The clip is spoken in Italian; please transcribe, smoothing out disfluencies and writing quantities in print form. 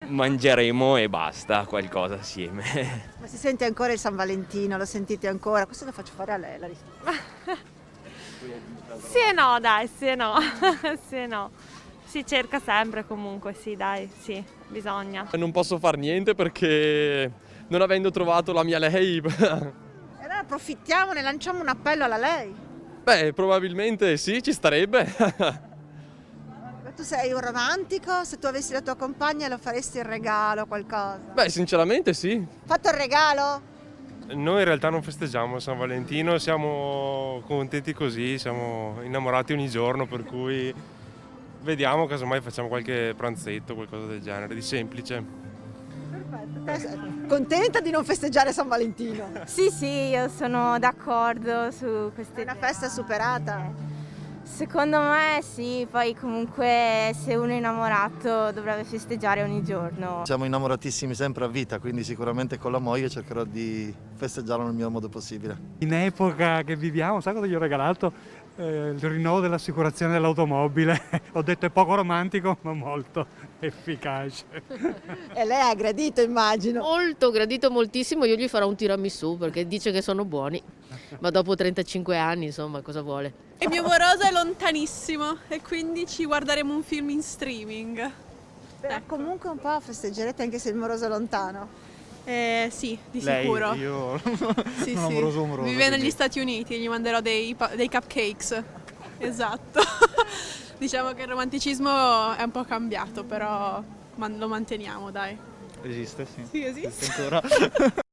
mangeremo e basta, qualcosa assieme. Ma si sente ancora il San Valentino? Lo sentite ancora? Questo lo faccio fare a lei, la risposta. Sì e no, dai, sì e no. Sì e no. Si cerca sempre comunque, sì, dai, sì, bisogna. Non posso far niente perché non avendo trovato la mia lei, E allora approfittiamo, ne lanciamo un appello alla lei. beh, probabilmente sì, ci starebbe. Ma tu sei un romantico? Se tu avessi la tua compagna lo faresti il regalo, qualcosa? Beh, sinceramente sì. Fatto il regalo? Noi in realtà non festeggiamo San Valentino, siamo contenti così, siamo innamorati ogni giorno, per cui vediamo, casomai facciamo qualche pranzetto, qualcosa del genere, di semplice. Perfetto. Te sei contenta di non festeggiare San Valentino? Sì, sì, io sono d'accordo su queste È una festa superata. Secondo me sì, poi comunque se uno è innamorato dovrebbe festeggiare ogni giorno. Siamo innamoratissimi sempre a vita, quindi sicuramente con la moglie cercherò di festeggiarlo nel miglior modo possibile. In epoca che viviamo, sai cosa gli ho regalato? Il rinnovo dell'assicurazione dell'automobile. Ho detto è poco romantico, ma molto efficace. E lei ha gradito, immagino. Molto, gradito moltissimo, io gli farò un tiramisù perché dice che sono buoni, ma dopo 35 anni, insomma, cosa vuole? Il mio moroso è lontanissimo e quindi ci guarderemo un film in streaming. Però comunque un po' festeggerete anche se il moroso è lontano. Sì, di sicuro. Io Sì, non sì. amoroso, Vive negli Stati Uniti, gli manderò dei cupcakes. Esatto. Diciamo che il romanticismo è un po' cambiato, però lo manteniamo, dai. Esiste, sì. Sì, esiste. Ancora.